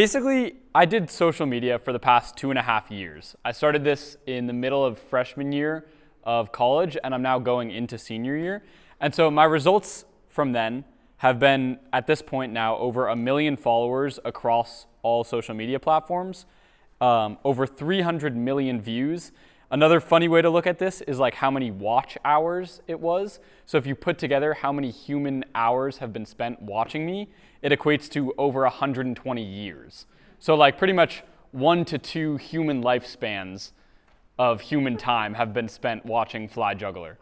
Basically, I did social media for the past 2.5 years. I started this in the middle of freshman year of college, and I'm now going into senior year. And so my results from then have been, at this point now, over 1 million followers across all social media platforms, over 300 million views. Another funny way to look at this is like how many watch hours it was. So if you put together how many human hours have been spent watching me, it equates to over 120 years. So like pretty much 1 to 2 human lifespans of human time have been spent watching Fly Juggler.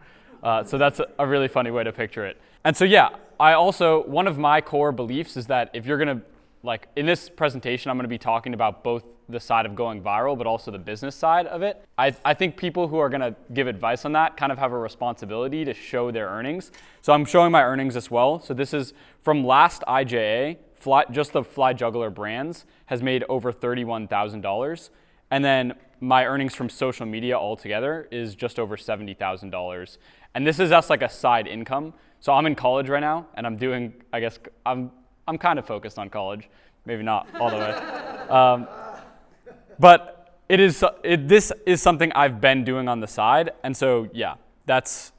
So that's a really funny way to picture it. And so yeah, one of my core beliefs is that if you're gonna, like in this presentation, I'm gonna be talking about both the side of going viral, but also the business side of it. I think people who are gonna give advice on that kind of have a responsibility to show their earnings. So I'm showing my earnings as well. So this is from last IJA, just the Fly Juggler brands has made over $31,000. And then my earnings from social media altogether is just over $70,000. And this is just like a side income. So I'm in college right now, and I'm doing, I guess, I'm kind of focused on college, maybe not all the way. But this is something I've been doing on the side. And so, yeah, that's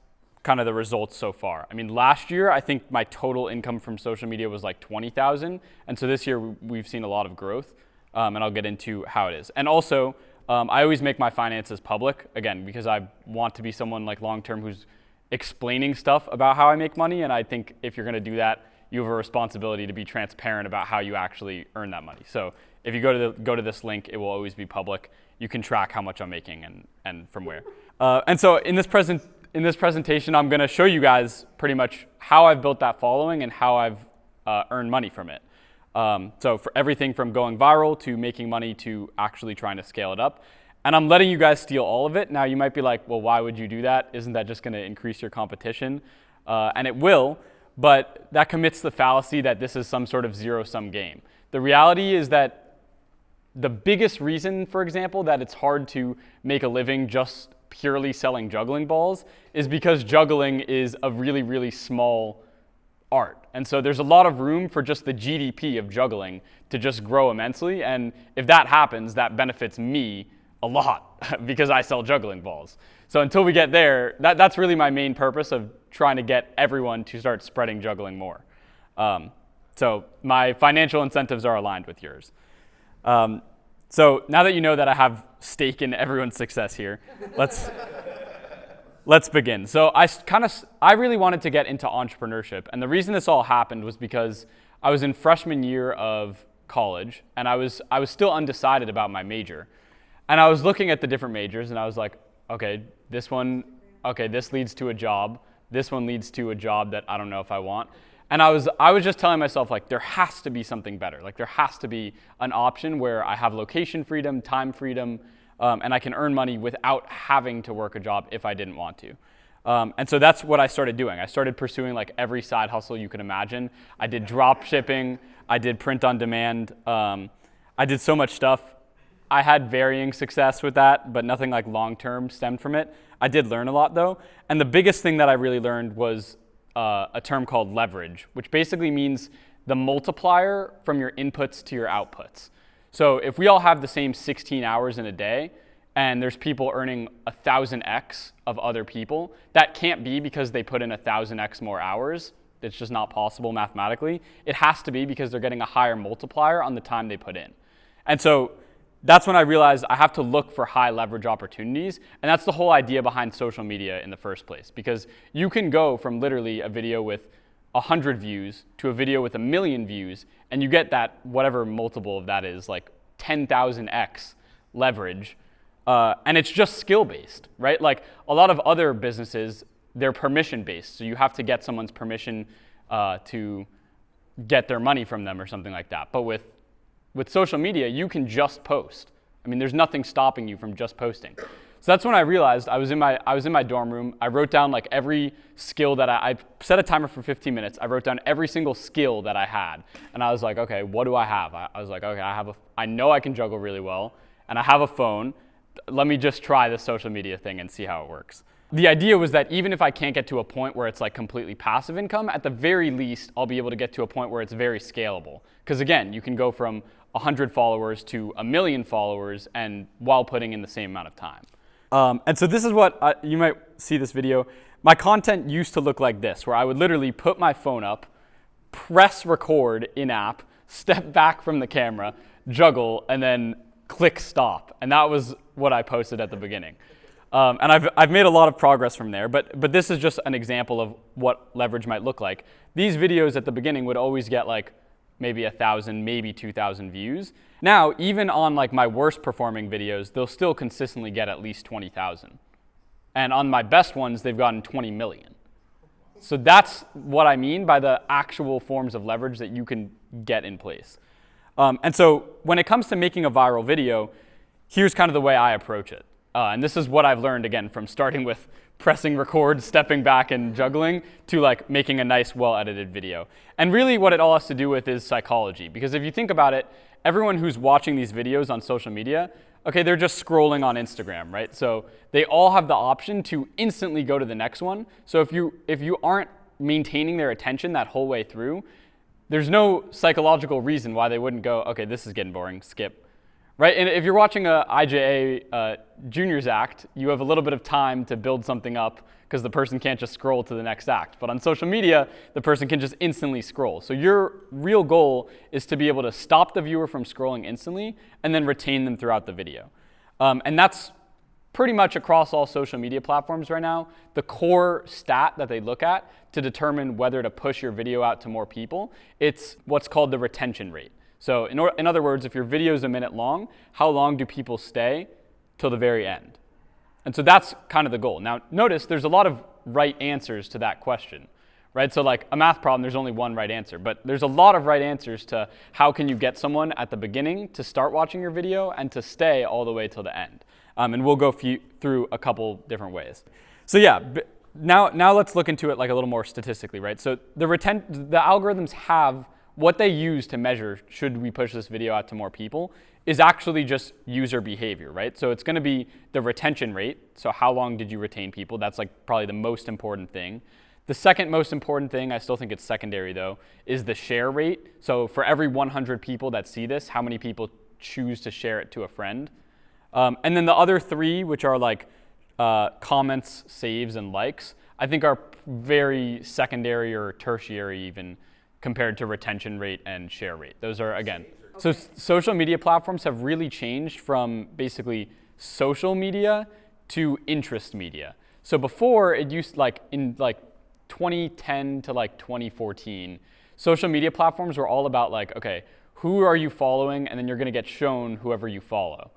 kind of the results so far. I mean, last year, I think my total income from social media was like 20,000. And so this year, we've seen a lot of growth. And I'll get into how it is. And also, I always make my finances public, again, because I want to be someone like long-term who's explaining stuff about how I make money. And I think if you're gonna do that, you have a responsibility to be transparent about how you actually earn that money. So if you go to this link, it will always be public. You can track how much I'm making and from where. And so in this presentation, I'm gonna show you guys pretty much how I've built that following and how I've earned money from it. So for everything from going viral to making money to actually trying to scale it up. And I'm letting you guys steal all of it. Now you might be like, well, why would you do that? Isn't that just gonna increase your competition? And it will, but that commits the fallacy that this is some sort of zero-sum game. The reality is that the biggest reason, for example, that it's hard to make a living just purely selling juggling balls is because juggling is a really, really small art. And so there's a lot of room for just the GDP of juggling to just grow immensely. And if that happens, that benefits me a lot because I sell juggling balls. So until we get there, that's really my main purpose of trying to get everyone to start spreading juggling more. So my financial incentives are aligned with yours. So now that you know that I have stake in everyone's success here, let's begin. So I really wanted to get into entrepreneurship. And the reason this all happened was because I was in freshman year of college and I was still undecided about my major. And I was looking at the different majors and I was like, okay, this leads to a job. This one leads to a job that I don't know if I want. And I was just telling myself, like, there has to be something better. Like, there has to be an option where I have location freedom, time freedom, and I can earn money without having to work a job if I didn't want to. And so that's what I started doing. I started pursuing like every side hustle you could imagine. I did drop shipping. I did print on demand. I did so much stuff. I had varying success with that, but nothing like long-term stemmed from it. I did learn a lot though. And the biggest thing that I really learned was a term called leverage, which basically means the multiplier from your inputs to your outputs. So if we all have the same 16 hours in a day, and there's people earning 1,000x of other people, that can't be because they put in 1,000x more hours. It's just not possible mathematically. It has to be because they're getting a higher multiplier on the time they put in. And so that's when I realized I have to look for high leverage opportunities. And that's the whole idea behind social media in the first place, because you can go from literally a video with 100 views to a video with 1 million views, and you get that whatever multiple of that is, like 10,000x leverage. And it's just skill-based, right? Like a lot of other businesses, they're permission-based. So you have to get someone's permission to get their money from them or something like that. But with social media, you can just post. I mean, there's nothing stopping you from just posting. So that's when I realized I was in my dorm room. I wrote down like every skill that I set a timer for 15 minutes. I wrote down every single skill that I had. And I was like, okay, what do I have? I was like, okay, I know I can juggle really well, and I have a phone. Let me just try this social media thing and see how it works. The idea was that even if I can't get to a point where it's like completely passive income, at the very least, I'll be able to get to a point where it's very scalable. Because again, you can go from 100 followers to 1 million followers, and while putting in the same amount of time. And so this is what, you might see this video. My content used to look like this, where I would literally put my phone up, press record in-app, step back from the camera, juggle, and then click stop. And that was what I posted at the beginning. And I've made a lot of progress from there, but this is just an example of what leverage might look like. These videos at the beginning would always get like maybe 1,000, maybe 2,000 views. Now, even on like my worst performing videos, they'll still consistently get at least 20,000. And on my best ones, they've gotten 20 million. So that's what I mean by the actual forms of leverage that you can get in place. And so when it comes to making a viral video, here's kind of the way I approach it. And this is what I've learned, again, from starting with pressing record, stepping back and juggling, to like making a nice, well-edited video. And really what it all has to do with is psychology. Because if you think about it, everyone who's watching these videos on social media, okay, they're just scrolling on Instagram, right? So they all have the option to instantly go to the next one. So if you aren't maintaining their attention that whole way through, there's no psychological reason why they wouldn't go, okay, this is getting boring, skip. Right? And if you're watching a IJA Juniors act, you have a little bit of time to build something up because the person can't just scroll to the next act. But on social media, the person can just instantly scroll. So your real goal is to be able to stop the viewer from scrolling instantly and then retain them throughout the video. And that's pretty much across all social media platforms right now. The core stat that they look at to determine whether to push your video out to more people, it's what's called the retention rate. So in other words, if your video is a minute long, how long do people stay till the very end? And so that's kind of the goal. Now, notice there's a lot of right answers to that question, right? So like a math problem, there's only one right answer, but there's a lot of right answers to how can you get someone at the beginning to start watching your video and to stay all the way till the end. And we'll go through a couple different ways. So yeah, now let's look into it like a little more statistically, right? So the algorithms have what they use to measure should we push this video out to more people is actually just user behavior, right? So it's going to be the retention rate. So how long did you retain people? That's like probably the most important thing. The second most important thing, I still think it's secondary though, is the share rate. So for every 100 people that see this, how many people choose to share it to a friend? And then the other three, which are like comments, saves, and likes, I think are very secondary or tertiary even, compared to retention rate and share rate. Those are, again, so social media platforms have really changed from basically social media to interest media. So before, it used like in like 2010 to like 2014, social media platforms were all about like, okay, who are you following? And then you're gonna get shown whoever you follow.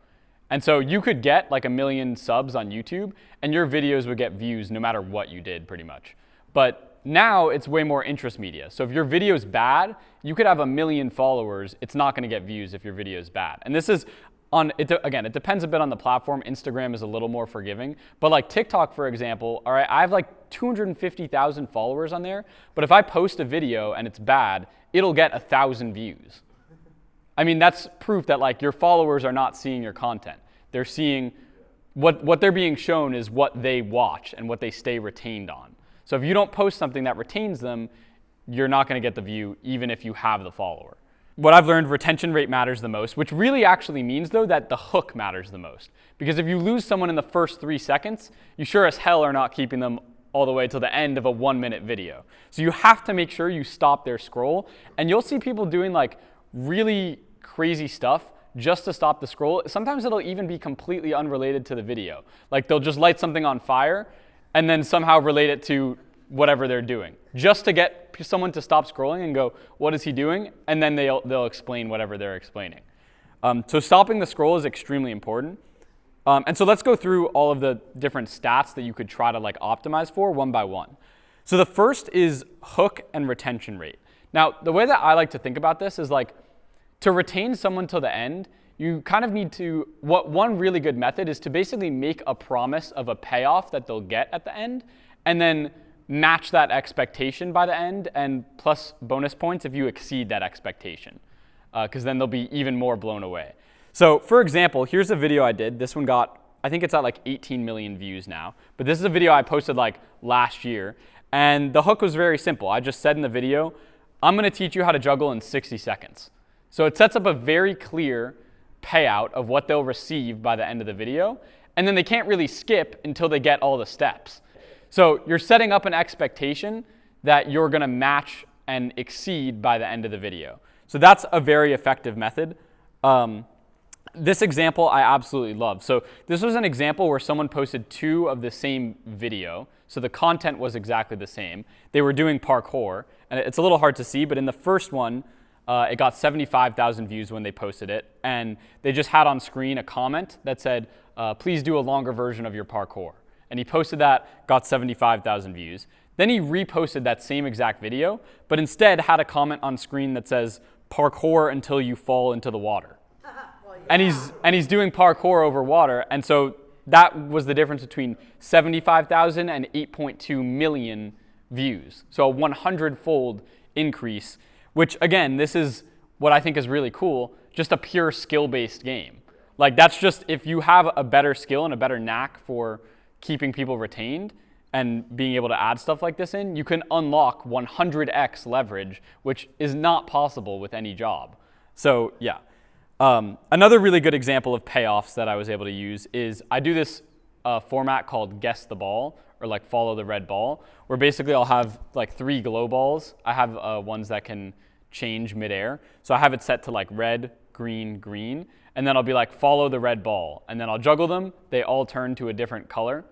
And so you could get like 1 million subs on YouTube and your videos would get views no matter what you did pretty much. But now it's way more interest media. So if your video is bad, you could have 1 million followers. It's not going to get views if your video is bad. And this is again, it depends a bit on the platform. Instagram is a little more forgiving. But like TikTok, for example, all right, I have like 250,000 followers on there. But if I post a video and it's bad, it'll get 1,000 views. I mean, that's proof that like your followers are not seeing your content. They're seeing what they're being shown is what they watch and what they stay retained on. So if you don't post something that retains them, you're not going to get the view even if you have the follower. What I've learned, retention rate matters the most, which really actually means though that the hook matters the most. Because if you lose someone in the first 3 seconds, you sure as hell are not keeping them all the way to the end of a 1-minute video. So you have to make sure you stop their scroll, and you'll see people doing like really crazy stuff just to stop the scroll. Sometimes it'll even be completely unrelated to the video. Like they'll just light something on fire and then somehow relate it to whatever they're doing, just to get someone to stop scrolling and go, what is he doing? And then they'll explain whatever they're explaining. So stopping the scroll is extremely important. And so let's go through all of the different stats that you could try to like optimize for one by one. So the first is hook and retention rate. Now, the way that I like to think about this is like, to retain someone till the end, you kind of need to, one really good method is to basically make a promise of a payoff that they'll get at the end, and then match that expectation by the end, and plus bonus points if you exceed that expectation, because then they'll be even more blown away. So for example, here's a video I did. This one got, I think it's at like 18 million views now, but this is a video I posted like last year, and the hook was very simple. I just said in the video, I'm gonna teach you how to juggle in 60 seconds. So it sets up a very clear payout of what they'll receive by the end of the video, and then they can't really skip until they get all the steps. So you're setting up an expectation that you're going to match and exceed by the end of the video. So that's a very effective method. This example I absolutely love. So this was an example where someone posted 2 of the same video. So the content was exactly the same. They were doing parkour, and it's a little hard to see, but in the first one, it got 75,000 views when they posted it, and they just had on screen a comment that said, please do a longer version of your parkour. And he posted that, got 75,000 views. Then he reposted that same exact video, but instead had a comment on screen that says, parkour until you fall into the water. And he's doing parkour over water, and so that was the difference between 75,000 and 8.2 million views. So a 100-fold increase, which again, this is what I think is really cool, just a pure skill-based game. Like that's just, if you have a better skill and a better knack for keeping people retained and being able to add stuff like this in, you can unlock 100x leverage, which is not possible with any job. So yeah. Another really good example of payoffs that I was able to use is I do this format called guess the ball, or like follow the red ball, where basically I'll have like 3 glow balls. I have ones that can change midair. So I have it set to like red, green, green, and then I'll be like follow the red ball, and then I'll juggle them. They all turn to a different color,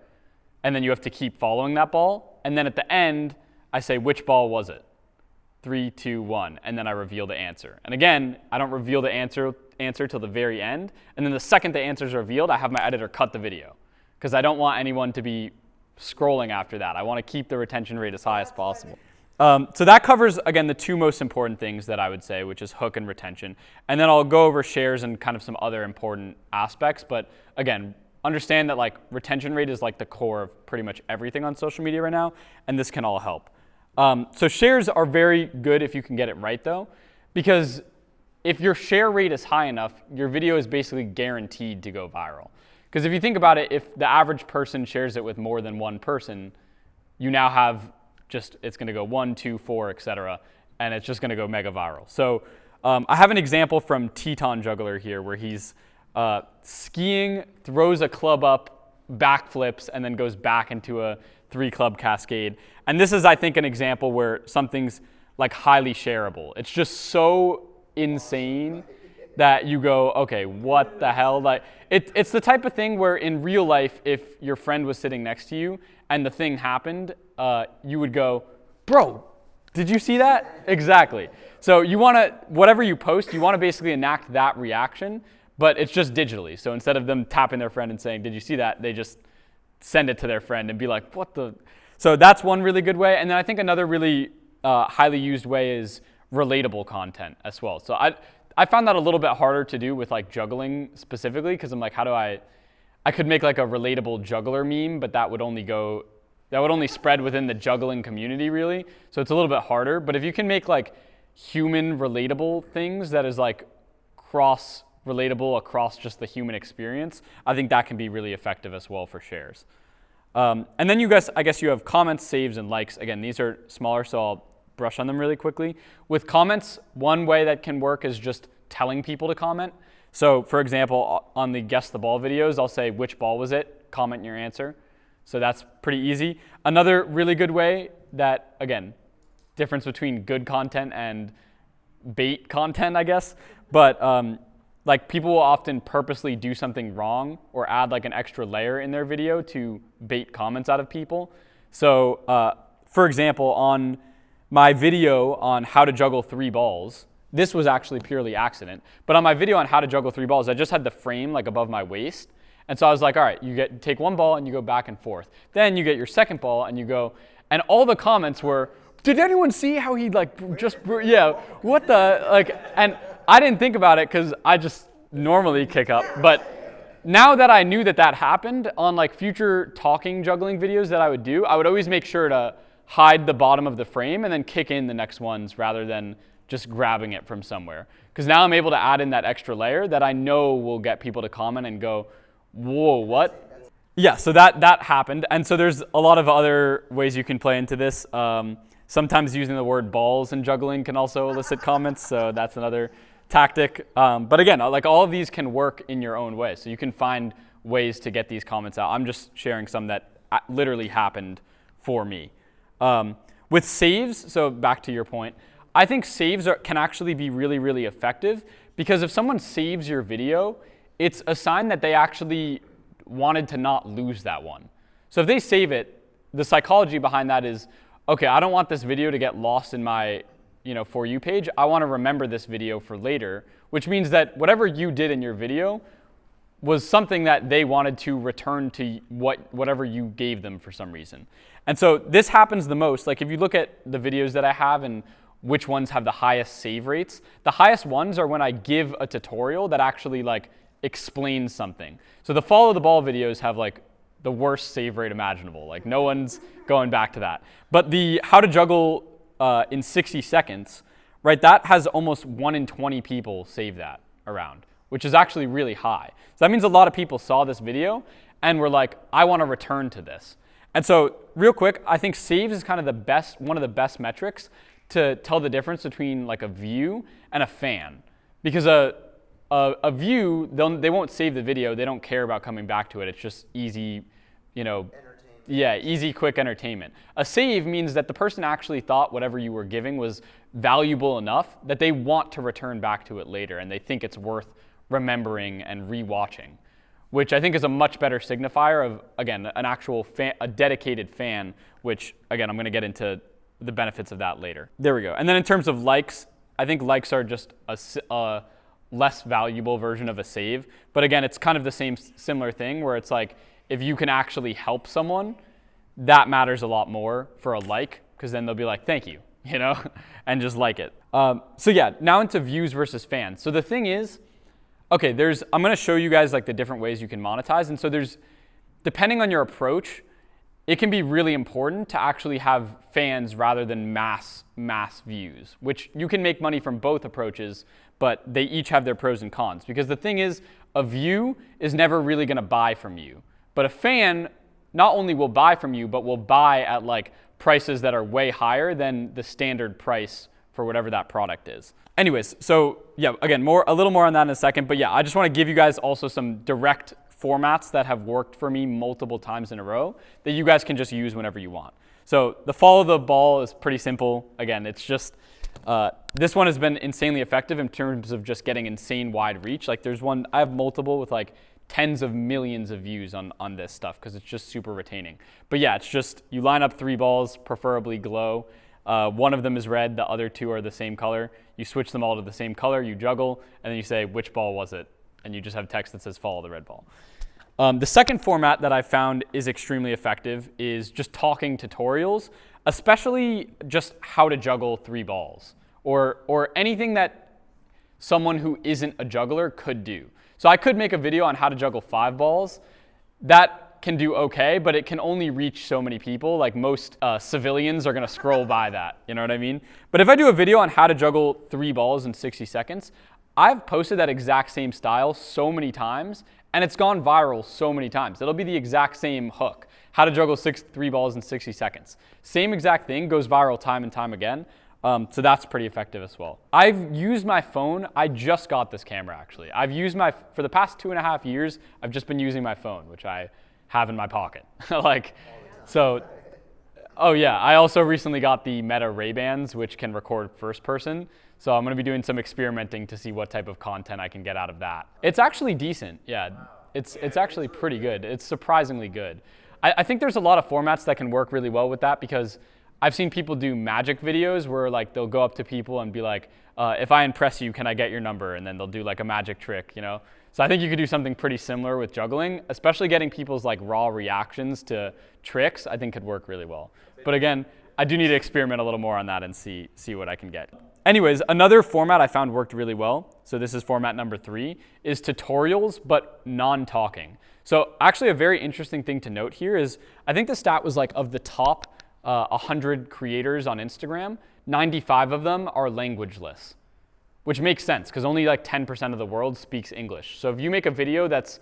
and then you have to keep following that ball. And then at the end, I say, which ball was it? 3, 2, 1, and then I reveal the answer. And again, I don't reveal the answer till the very end, and then the second the answer is revealed, I have my editor cut the video, because I don't want anyone to be scrolling after that. I want to keep the retention rate as high as possible. So that covers, again, the 2 most important things that I would say, which is hook and retention. And then I'll go over shares and kind of some other important aspects, but again, understand that like retention rate is like the core of pretty much everything on social media right now, and this can all help. So shares are very good if you can get it right though, because if your share rate is high enough, your video is basically guaranteed to go viral. Because if you think about it, if the average person shares it with more than 1 person, you now have just, it's going to go 1, 2, 4, etc., and it's just going to go mega viral. So I have an example from Teton Juggler here where he's skiing, throws a club up, backflips, and then goes back into a 3-club cascade. And this is, I think, an example where something's like highly shareable. It's just so insane that you go, okay, what the hell? Like, it's the type of thing where in real life, if your friend was sitting next to you and the thing happened, you would go, bro, did you see that? Exactly. So you want to, whatever you post, you want to basically enact that reaction, but it's just digitally. So instead of them tapping their friend and saying, did you see that? They just send it to their friend and be like, what the? So that's one really good way. And then I think another really highly used way is relatable content as well. So I found that a little bit harder to do with like juggling specifically, because I'm like, how do I could make like a relatable juggler meme, but that would only spread within the juggling community really. So it's a little bit harder. But if you can make like human relatable things that is like cross relatable across just the human experience, I think that can be really effective as well for shares. And then you guys, I guess you have comments, saves, and likes. Again, these are smaller, so I'll brush on them really quickly. With comments, one way that can work is just telling people to comment. So for example, on the guess the ball videos, I'll say, which ball was it? Comment your answer. So that's pretty easy. Another really good way that, again, difference between good content and bait content, I guess, but like people will often purposely do something wrong or add like an extra layer in their video to bait comments out of people. So for example, on my video on how to juggle 3 balls, this was actually purely accident, but on my video on how to juggle 3 balls, I just had the frame like above my waist. And so I was like, all right, you take 1 ball and you go back and forth. Then you get your second ball and you go, and all the comments were, did anyone see how he like just, yeah, what the, like, and I didn't think about it because I just normally kick up. But now that I knew that that happened, on like future talking juggling videos that I would do, I would always make sure to hide the bottom of the frame and then kick in the next ones rather than just grabbing it from somewhere. Because now I'm able to add in that extra layer that I know will get people to comment and go, whoa, what? Yeah, so that happened. And so there's a lot of other ways you can play into this. Sometimes using the word balls and juggling can also elicit comments, so that's another tactic. But again, like all of these can work in your own way. So you can find ways to get these comments out. I'm just sharing some that literally happened for me. With saves, so back to your point, I think saves can actually be really, really effective, because if someone saves your video, it's a sign that they actually wanted to not lose that one. So if they save it, the psychology behind that is, okay, I don't want this video to get lost in my For You page. I want to remember this video for later, which means that whatever you did in your video was something that they wanted to return to whatever you gave them for some reason. And so this happens the most. Like if you look at the videos that I have and which ones have the highest save rates, the highest ones are when I give a tutorial that actually like explains something. So the follow the ball videos have like the worst save rate imaginable. Like no one's going back to that. But the how to juggle in 60 seconds, right, that has almost 1 in 20 people save that around, which is actually really high. So that means a lot of people saw this video and were like, I want to return to this. And so real quick, I think saves is kind of one of the best metrics to tell the difference between like a view and a fan. Because a view, they won't save the video. They don't care about coming back to it. It's just easy, easy, quick entertainment. A save means that the person actually thought whatever you were giving was valuable enough that they want to return back to it later, and they think it's worth remembering and rewatching, which I think is a much better signifier of, again, an actual fan, a dedicated fan, which, again, I'm going to get into the benefits of that later. There we go. And then in terms of likes, I think likes are just a less valuable version of a save. But again, it's kind of the same similar thing where it's like, if you can actually help someone, that matters a lot more for a like, because then they'll be like, thank you, and just like it. So yeah, now into views versus fans. So the thing is, okay, I'm going to show you guys like the different ways you can monetize. And so depending on your approach, it can be really important to actually have fans rather than mass views, which you can make money from both approaches, but they each have their pros and cons. Because the thing is, a view is never really going to buy from you. But a fan not only will buy from you, but will buy at like prices that are way higher than the standard price for whatever that product is. Anyways, so yeah, again, a little more on that in a second. But yeah, I just want to give you guys also some direct formats that have worked for me multiple times in a row that you guys can just use whenever you want. So the follow the ball is pretty simple. Again, it's just, this one has been insanely effective in terms of just getting insane wide reach. Like there's one, I have multiple with like tens of millions of views on this stuff because it's just super retaining. But yeah, it's just, you line up 3 balls, preferably glow. One of them is red, the other 2 are the same color. You switch them all to the same color, you juggle, and then you say, which ball was it? And you just have text that says follow the red ball. The second format that I found is extremely effective is just talking tutorials, especially just how to juggle 3 balls or anything that someone who isn't a juggler could do. So I could make a video on how to juggle 5 balls. That can do okay, but it can only reach so many people. Like most civilians are going to scroll by that, you know what I mean? But if I do a video on how to juggle 3 balls in 60 seconds, I've posted that exact same style so many times, and it's gone viral so many times. It'll be the exact same hook, how to juggle 3 balls in 60 seconds. Same exact thing goes viral time and time again. So that's pretty effective as well. I've used my phone. I just got this camera actually. For the past 2.5 years, I've just been using my phone, which I have in my pocket. Oh yeah, I also recently got the Meta Ray-Bans, which can record first person. So I'm gonna be doing some experimenting to see what type of content I can get out of that. It's actually decent, yeah. It's actually pretty good. It's surprisingly good. I think there's a lot of formats that can work really well with that because I've seen people do magic videos where like they'll go up to people and be like, if I impress you, can I get your number? And then they'll do like a magic trick, So I think you could do something pretty similar with juggling, especially getting people's like raw reactions to tricks, I think could work really well. But again, I do need to experiment a little more on that and see what I can get. Anyways, another format I found worked really well, so this is format number 3, is tutorials, but non-talking. So actually a very interesting thing to note here is, I think the stat was like of the top 100 creators on Instagram, 95 of them are languageless, which makes sense because only like 10% of the world speaks English. So if you make a video that's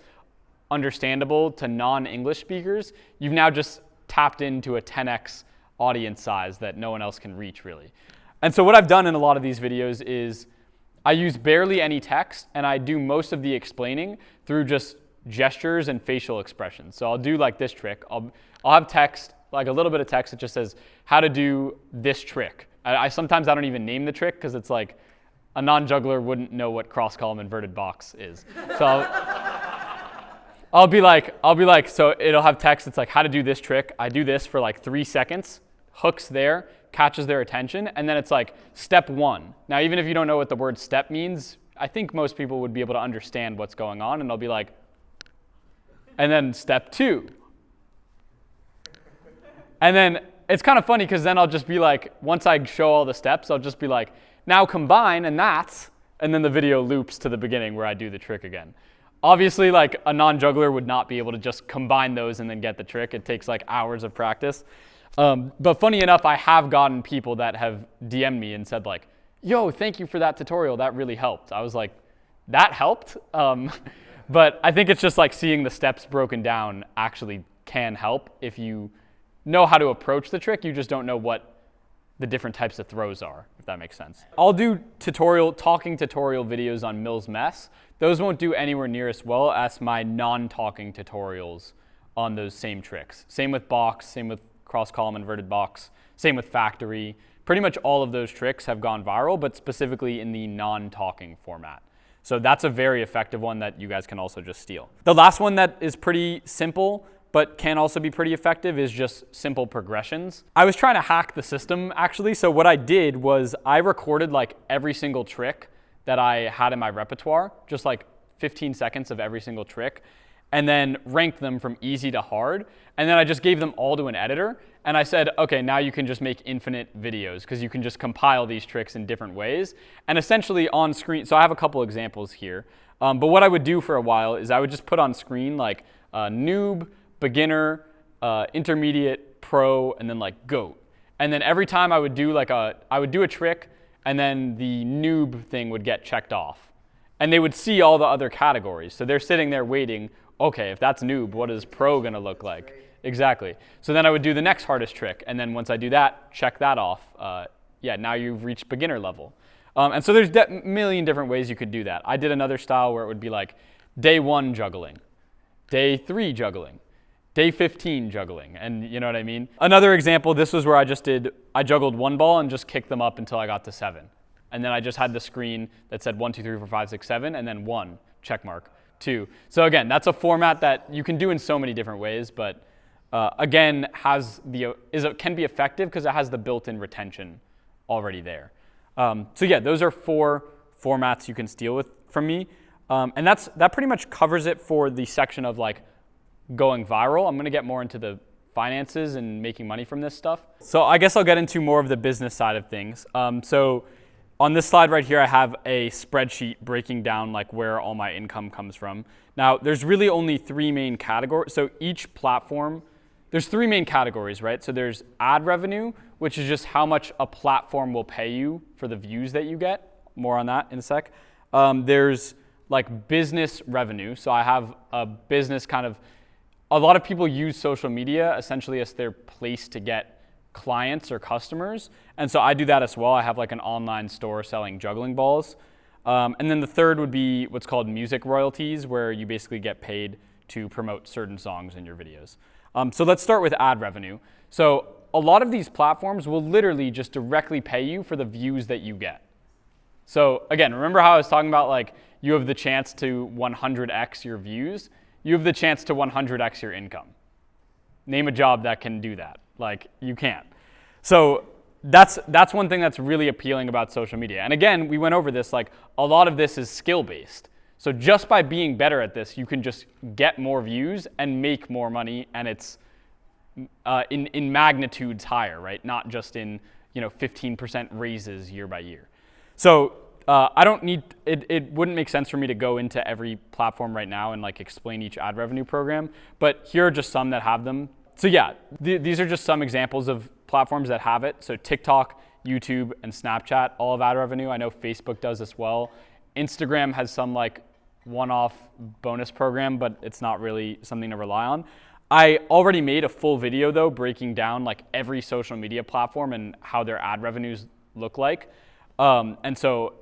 understandable to non-English speakers, you've now just tapped into a 10x audience size that no one else can reach really. And so what I've done in a lot of these videos is I use barely any text, and I do most of the explaining through just gestures and facial expressions. So I'll do like this trick. I'll have text, like a little bit of text that just says how to do this trick. Sometimes I don't even name the trick because it's like a non-juggler wouldn't know what cross-column inverted box is. So I'll be like, so it'll have text. It's like how to do this trick. I do this for like 3 seconds, hooks there, catches their attention, and then it's like step 1. Now, even if you don't know what the word step means, I think most people would be able to understand what's going on, and they'll be like, and then step 2. And then it's kind of funny because then I'll just be like, once I show all the steps, I'll just be like, now combine, and then the video loops to the beginning where I do the trick again. Obviously, like a non-juggler would not be able to just combine those and then get the trick. It takes like hours of practice. But funny enough, I have gotten people that have DM'd me and said like, yo, thank you for that tutorial. That really helped. I was like, that helped? But I think it's just like seeing the steps broken down actually can help. If you know how to approach the trick, you just don't know what the different types of throws are, if that makes sense. I'll do talking tutorial videos on Mills Mess. Those won't do anywhere near as well as my non-talking tutorials on those same tricks. Same with box, same with cross-column inverted box, same with factory. Pretty much all of those tricks have gone viral, but specifically in the non-talking format. So that's a very effective one that you guys can also just steal. The last one that is pretty simple, but can also be pretty effective is just simple progressions. I was trying to hack the system actually. So what I did was I recorded like every single trick that I had in my repertoire, just like 15 seconds of every single trick, and then ranked them from easy to hard. And then I just gave them all to an editor. And I said, okay, now you can just make infinite videos because you can just compile these tricks in different ways. And essentially on screen, so I have a couple examples here. But what I would do for a while is I would just put on screen like noob, beginner, intermediate, pro, and then like GOAT. And then every time I would do a trick, and then the noob thing would get checked off. And they would see all the other categories. So they're sitting there waiting, okay, if that's noob, what is pro gonna look like? Exactly. So then I would do the next hardest trick, and then once I do that, check that off. Yeah, now you've reached beginner level. And so there's a million different ways you could do that. I did another style where it would be like day 1 juggling, day 3 juggling, day 15 juggling, and you know what I mean? Another example, this was where I juggled 1 ball and just kicked them up until I got to 7. And then I just had the screen that said 1, 2, 3, 4, 5, 6, 7, and then 1, check mark, 2. So again, that's a format that you can do in so many different ways, but again, can be effective because it has the built-in retention already there. So yeah, those are 4 formats you can steal from me. And that pretty much covers it for the section of like going viral. I'm gonna get more into the finances and making money from this stuff. So I guess I'll get into more of the business side of things. So on this slide right here, I have a spreadsheet breaking down like where all my income comes from. Now, there's really only 3 main categories. So each platform, there's 3 main categories, right? So there's ad revenue, which is just how much a platform will pay you for the views that you get. More on that in a sec. There's like business revenue. So I have a business a lot of people use social media essentially as their place to get clients or customers. And so I do that as well. I have like an online store selling juggling balls. And then the third would be what's called music royalties, where you basically get paid to promote certain songs in your videos. So let's start with ad revenue. So a lot of these platforms will literally just directly pay you for the views that you get. So again, remember how I was talking about like you have the chance to 100x your views? You have the chance to 100x your income. Name a job that can do that. Like, you can't. So that's one thing that's really appealing about social media. And again, we went over this, like a lot of this is skill-based. So just by being better at this, you can just get more views and make more money, and it's in magnitudes higher, right? Not just in 15% raises year by year. So I don't need, it wouldn't make sense for me to go into every platform right now and like explain each ad revenue program, but here are just some that have them. So yeah, these are just some examples of platforms that have it. So TikTok, YouTube, and Snapchat all have ad revenue. I know Facebook does as well. Instagram has some like one-off bonus program, but it's not really something to rely on. I already made a full video though, breaking down like every social media platform and how their ad revenues look like. And so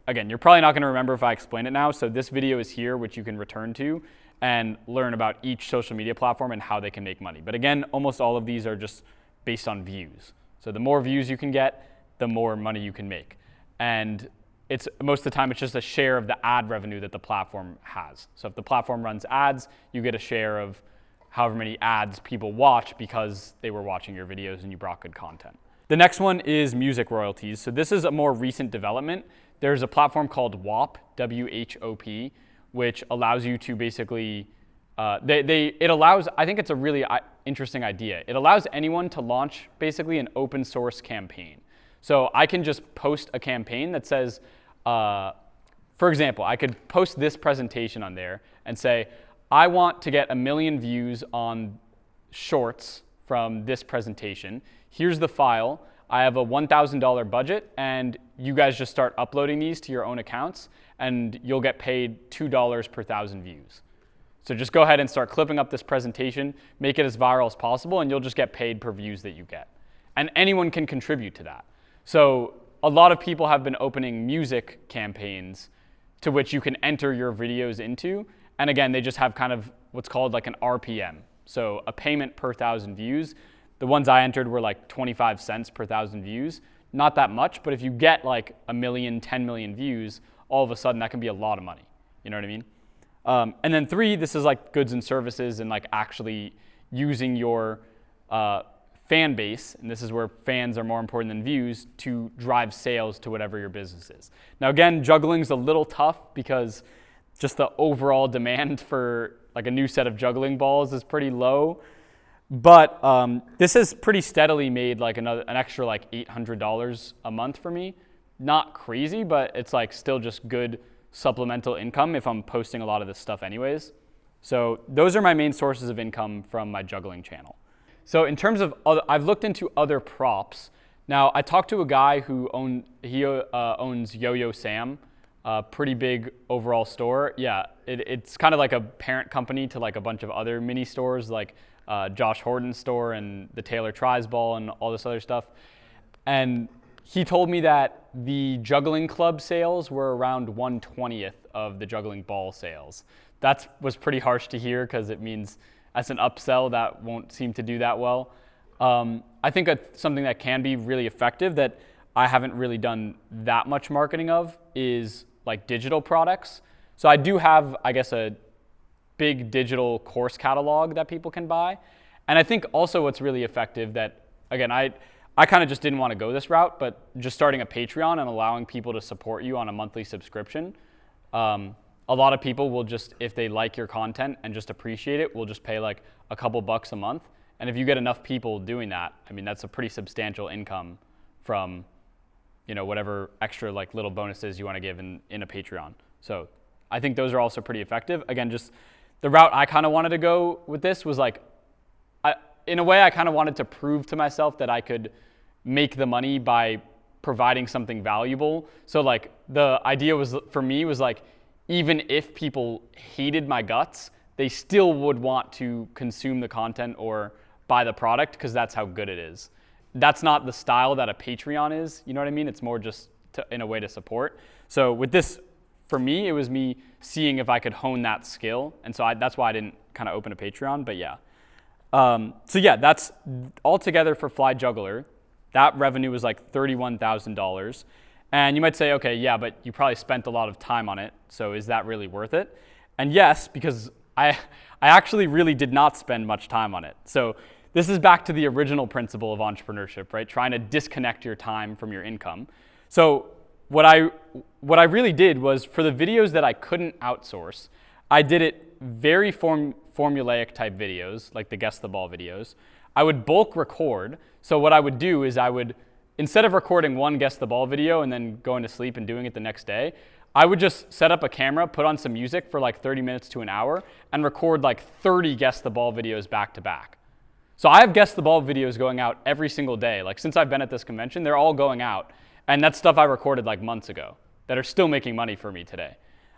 again, you're probably not going to remember if I explain it now. So this video is here, which you can return to and learn about each social media platform and how they can make money. But again, almost all of these are just based on views. So the more views you can get, the more money you can make. And it's most of the time, it's just a share of the ad revenue that the platform has. So if the platform runs ads, you get a share of however many ads people watch because they were watching your videos and you brought good content. The next one is music royalties. So this is a more recent development. There's a platform called WHOP, W-H-O-P, which allows you to basically, it allows, I think it's a really interesting idea. It allows anyone to launch basically an open source campaign. So I can just post a campaign that says, for example, I could post this presentation on there and say, I want to get 1 million views on shorts from this presentation. Here's the file. I have a $1,000 budget, and you guys just start uploading these to your own accounts, and you'll get paid $2 per 1,000 views. So just go ahead and start clipping up this presentation, make it as viral as possible, and you'll just get paid per views that you get. And anyone can contribute to that. So a lot of people have been opening music campaigns to which you can enter your videos into. And again, they just have kind of what's called like an RPM. So a payment per 1,000 views. The ones I entered were like 25 cents per 1,000 views. Not that much, but if you get like 1 million, 10 million views, all of a sudden that can be a lot of money. You know what I mean? And then 3, this is like goods and services and like actually using your fan base, and this is where fans are more important than views, to drive sales to whatever your business is. Now again, juggling's a little tough because just the overall demand for like a new set of juggling balls is pretty low. But this has pretty steadily made like an extra like $800 a month for me. Not crazy, but it's like still just good supplemental income if I'm posting a lot of this stuff anyways. So those are my main sources of income from my juggling channel. So in terms of I've looked into other props. Now I talked to a guy who owns Yo-Yo Sam, a pretty big overall store. Yeah, it's kind of like a parent company to like a bunch of other mini stores like Josh Horton's store and the Taylor Tries Ball and all this other stuff. And he told me that the juggling club sales were around 1/20th of the juggling ball sales. That was pretty harsh to hear because it means as an upsell that won't seem to do that well. I think something that can be really effective that I haven't really done that much marketing of is like digital products. So I do have, I guess, a big digital course catalog that people can buy. And I think also what's really effective that, again, I kind of just didn't want to go this route, but just starting a Patreon and allowing people to support you on a monthly subscription. A lot of people will just, if they like your content and just appreciate it, will just pay like a couple bucks a month. And if you get enough people doing that, I mean, that's a pretty substantial income from, you know, whatever extra like little bonuses you want to give in a Patreon. So I think those are also pretty effective. Again, just the route I kind of wanted to go with this was like, in a way, I kind of wanted to prove to myself that I could make the money by providing something valuable. So like the idea was, for me, was like, even if people hated my guts, they still would want to consume the content or buy the product because that's how good it is. That's not the style that a Patreon is, you know what I mean? It's more just in a way to support. So with this, for me, it was me seeing if I could hone that skill. And so that's why I didn't kind of open a Patreon, but yeah. So yeah, that's all together for Fly Juggler. That revenue was like $31,000. And you might say, okay, yeah, but you probably spent a lot of time on it. So is that really worth it? And yes, because I actually really did not spend much time on it. So this is back to the original principle of entrepreneurship, right? Trying to disconnect your time from your income. So what I really did was, for the videos that I couldn't outsource, I did it very formulaic type videos, like the Guess the Ball videos. I would bulk record. So what I would do is instead of recording one Guess the Ball video and then going to sleep and doing it the next day, I would just set up a camera, put on some music for like 30 minutes to an hour, and record like 30 Guess the Ball videos back to back. So I have Guess the Ball videos going out every single day. Like since I've been at this convention, they're all going out. And that's stuff I recorded like months ago that are still making money for me today.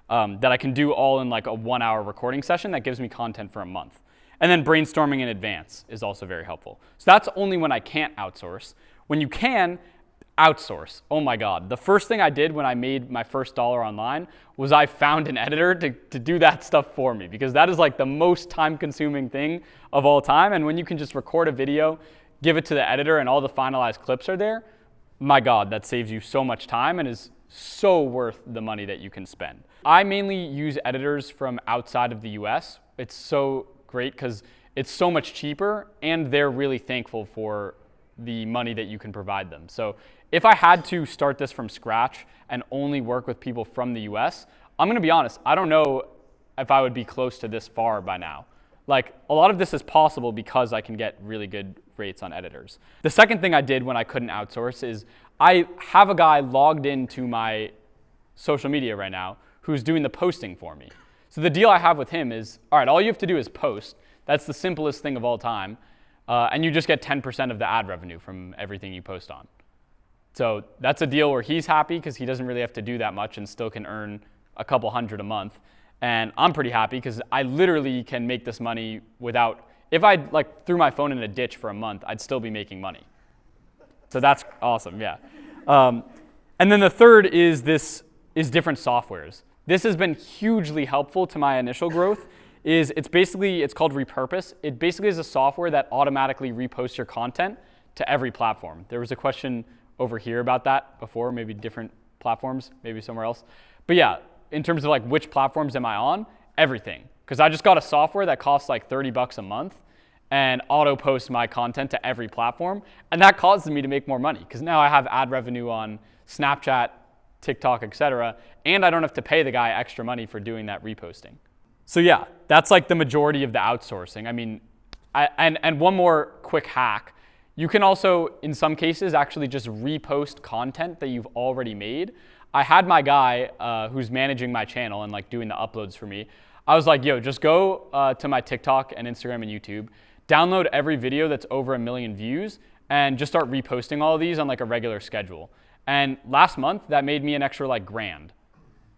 That I can do all in like a 1-hour recording session that gives me content for a month. And then brainstorming in advance is also very helpful. So that's only when I can't outsource. When you can, outsource. Oh my God. The first thing I did when I made my first dollar online was I found an editor to do that stuff for me, because that is like the most time consuming thing of all time. And when you can just record a video, give it to the editor, and all the finalized clips are there, my God, that saves you so much time and is so worth the money that you can spend. I mainly use editors from outside of the US. It's so great because it's so much cheaper, and they're really thankful for the money that you can provide them. So if I had to start this from scratch and only work with people from the US, I'm gonna be honest, I don't know if I would be close to this far by now. Like, a lot of this is possible because I can get really good rates on editors. The second thing I did when I couldn't outsource is I have a guy logged into my social media right now who's doing the posting for me. So the deal I have with him is, all right, all you have to do is post. That's the simplest thing of all time. And you just get 10% of the ad revenue from everything you post on. So that's a deal where he's happy because he doesn't really have to do that much and still can earn a couple hundred a month. And I'm pretty happy because I literally can make this money without, if I like threw my phone in a ditch for a month, I'd still be making money. So that's awesome, yeah. And then the third is different softwares. This has been hugely helpful to my initial growth. It's called Repurpose. It basically is a software that automatically reposts your content to every platform. There was a question over here about that before, maybe different platforms, maybe somewhere else. But yeah, in terms of like which platforms am I on, everything. Because I just got a software that costs like $30 a month and auto posts my content to every platform. And that causes me to make more money because now I have ad revenue on Snapchat, TikTok, etc. And I don't have to pay the guy extra money for doing that reposting. So yeah, that's like the majority of the outsourcing. I mean, and one more quick hack. You can also, in some cases, actually just repost content that you've already made. I had my guy who's managing my channel and like doing the uploads for me. I was like, yo, just go to my TikTok and Instagram and YouTube, download every video that's over 1 million views, and just start reposting all of these on like a regular schedule. And last month, that made me an extra like $1,000.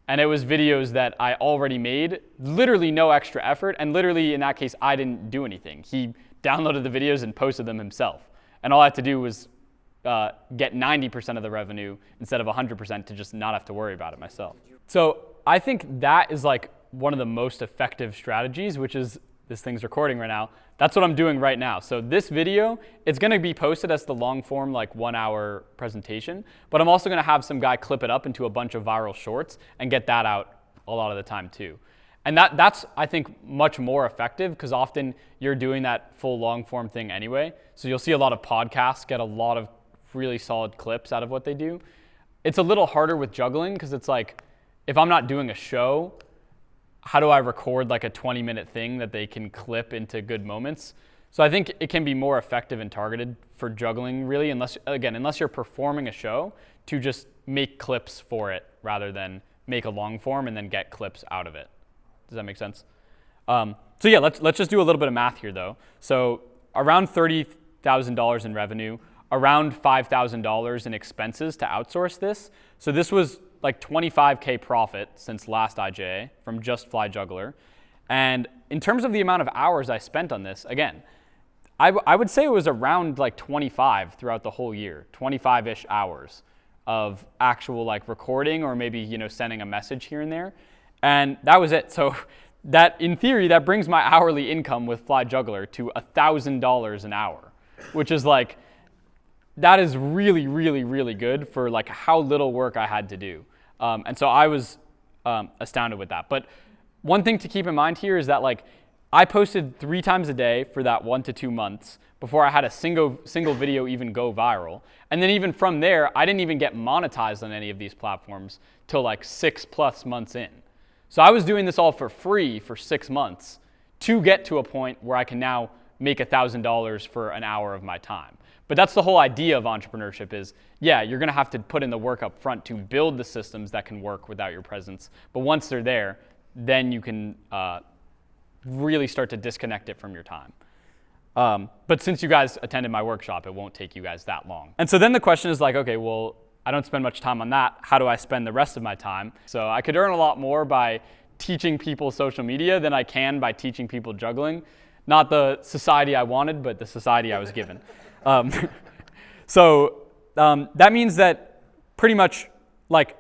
And it was videos that I already made, literally no extra effort. And literally in that case, I didn't do anything. He downloaded the videos and posted them himself. And all I had to do was get 90% of the revenue instead of 100% to just not have to worry about it myself. So I think that is like one of the most effective strategies, which is this thing's recording right now. That's what I'm doing right now. So this video, it's gonna be posted as the long form, like 1 hour presentation, but I'm also gonna have some guy clip it up into a bunch of viral shorts and get that out a lot of the time too. And that's, I think, much more effective because often you're doing that full long form thing anyway. So you'll see a lot of podcasts get a lot of really solid clips out of what they do. It's a little harder with juggling because it's like, if I'm not doing a show, how do I record like a 20-minute thing that they can clip into good moments? So I think it can be more effective and targeted for juggling really, unless you're performing a show, to just make clips for it rather than make a long form and then get clips out of it. Does that make sense? So yeah, let's just do a little bit of math here though. So around $30,000 in revenue, around $5,000 in expenses to outsource this. So this was like 25K profit since last IJA from just Fly Juggler. And in terms of the amount of hours I spent on this, again, I would say it was around like 25 throughout the whole year, 25-ish hours of actual like recording or maybe, you know, sending a message here and there. And that was it. So that, in theory, that brings my hourly income with Fly Juggler to $1,000 an hour, which is like, that is really, really, really good for like how little work I had to do. And so I was astounded with that. But one thing to keep in mind here is that like I posted 3 times a day for that 1 to 2 months before I had a single video even go viral. And then even from there, I didn't even get monetized on any of these platforms till like 6+ months in. So I was doing this all for free for 6 months to get to a point where I can now make $1,000 for an hour of my time. But that's the whole idea of entrepreneurship is, yeah, you're gonna have to put in the work up front to build the systems that can work without your presence. But once they're there, then you can really start to disconnect it from your time. But since you guys attended my workshop, it won't take you guys that long. And so then the question is like, okay, well, I don't spend much time on that. How do I spend the rest of my time? So I could earn a lot more by teaching people social media than I can by teaching people juggling. Not the society I wanted, but the society I was given. So that means that pretty much, like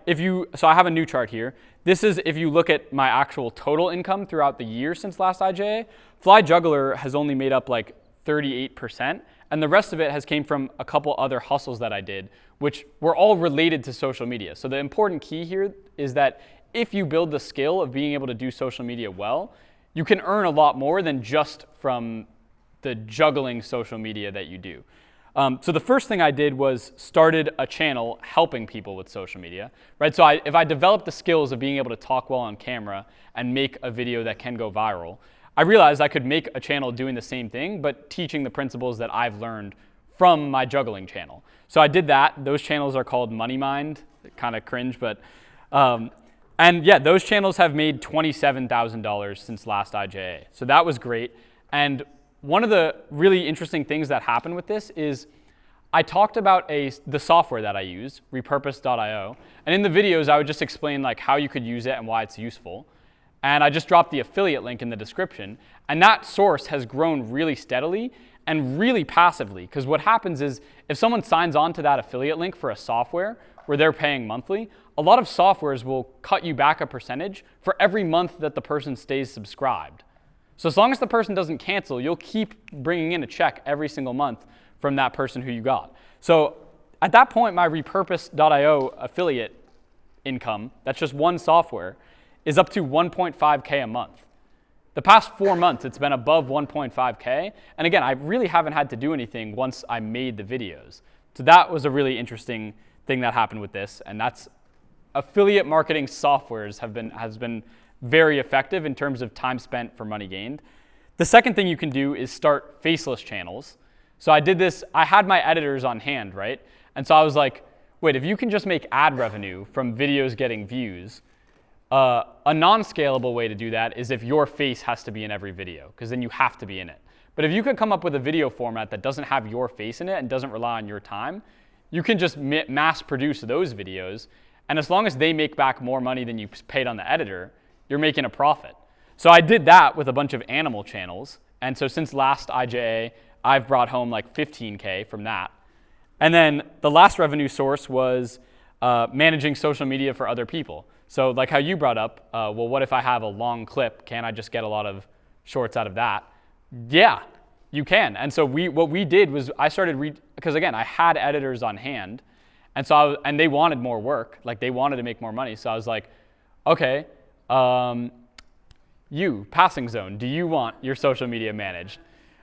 so I have a new chart here. This is if you look at my actual total income throughout the year since last IJA. Fly Juggler has only made up like 38%, and the rest of it has came from a couple other hustles that I did, which were all related to social media. So the important key here is that if you build the skill of being able to do social media well, you can earn a lot more than just from the juggling social media that you do. So the first thing I did was started a channel helping people with social media, right? So if I developed the skills of being able to talk well on camera and make a video that can go viral, I realized I could make a channel doing the same thing, but teaching the principles that I've learned from my juggling channel. So I did that. Those channels are called Money Mind, kind of cringe, but, and yeah, those channels have made $27,000 since last IJA. So that was great. And one of the really interesting things that happened with this is I talked about the software that I use, repurpose.io, and in the videos I would just explain like how you could use it and why it's useful. And I just dropped the affiliate link in the description, and that source has grown really steadily and really passively, because what happens is if someone signs on to that affiliate link for a software where they're paying monthly, a lot of softwares will cut you back a percentage for every month that the person stays subscribed. So as long as the person doesn't cancel, you'll keep bringing in a check every single month from that person who you got. So at that point, my repurpose.io affiliate income, that's just one software, is up to 1.5K a month. The past 4 months, it's been above 1.5K. And again, I really haven't had to do anything once I made the videos. So that was a really interesting thing that happened with this. And that's affiliate marketing softwares has been very effective in terms of time spent for money gained. The second thing you can do is start faceless channels. So I did this, I had my editors on hand, right? And so I was like, wait, if you can just make ad revenue from videos getting views, a non-scalable way to do that is if your face has to be in every video, because then you have to be in it. But if you could come up with a video format that doesn't have your face in it and doesn't rely on your time, you can just mass produce those videos. And as long as they make back more money than you paid on the editor, you're making a profit. So I did that with a bunch of animal channels. And so since last IJA, I've brought home like 15K from that. And then the last revenue source was managing social media for other people. So like how you brought up, well, what if I have a long clip? Can I just get a lot of shorts out of that? Yeah, you can. And so what we did was I started, because again, I had editors on hand. And so and they wanted more work, like they wanted to make more money. So I was like, okay, Passing Zone, do you want your social media managed?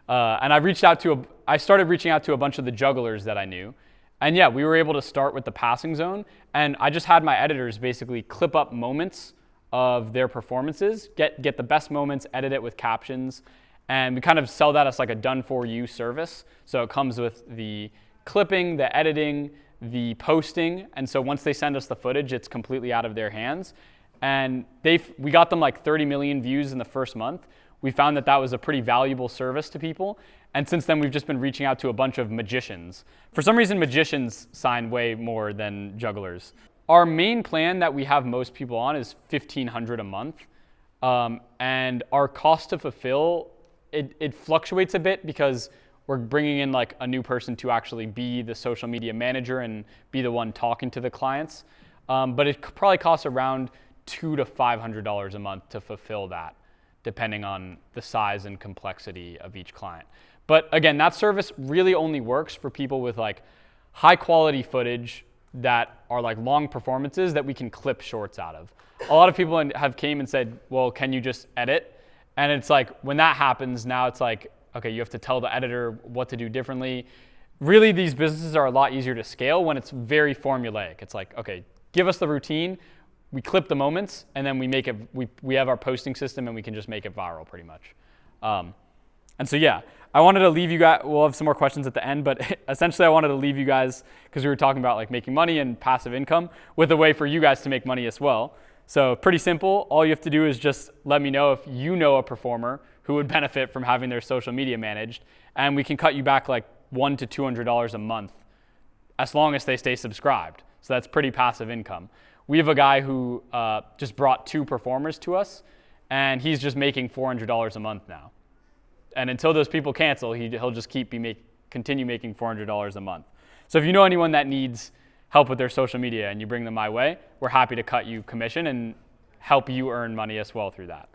And I started reaching out to a bunch of the jugglers that I knew. And yeah, we were able to start with the Passing Zone. And I just had my editors basically clip up moments of their performances, get the best moments, edit it with captions. And we kind of sell that as like a done-for-you service. So it comes with the clipping, the editing, the posting. And so once they send us the footage, it's completely out of their hands. And we got them like 30 million views in the first month. We found that was a pretty valuable service to people. And since then, we've just been reaching out to a bunch of magicians. For some reason, magicians sign way more than jugglers. Our main plan that we have most people on is $1,500 a month. And our cost to fulfill, it fluctuates a bit because we're bringing in like a new person to actually be the social media manager and be the one talking to the clients. But it probably costs around $200 to $500 a month to fulfill that, depending on the size and complexity of each client. But again, that service really only works for people with like high quality footage that are like long performances that we can clip shorts out of. A lot of people have came and said, well, can you just edit? And it's like, when that happens, now it's like, okay, you have to tell the editor what to do differently. Really, these businesses are a lot easier to scale when it's very formulaic. It's like, okay, give us the routine, we clip the moments, and then we make it, we have our posting system and we can just make it viral pretty much. And so yeah, I wanted to leave you guys, we'll have some more questions at the end, but essentially I wanted to leave you guys, because we were talking about like making money and passive income, with a way for you guys to make money as well. So pretty simple, all you have to do is just let me know if you know a performer who would benefit from having their social media managed, and we can cut you back like $100 to $200 a month, as long as they stay subscribed. So that's pretty passive income. We have a guy who just brought 2 performers to us, and he's just making $400 a month now. And until those people cancel, he'll just continue making $400 a month. So if you know anyone that needs help with their social media and you bring them my way, we're happy to cut you commission and help you earn money as well through that.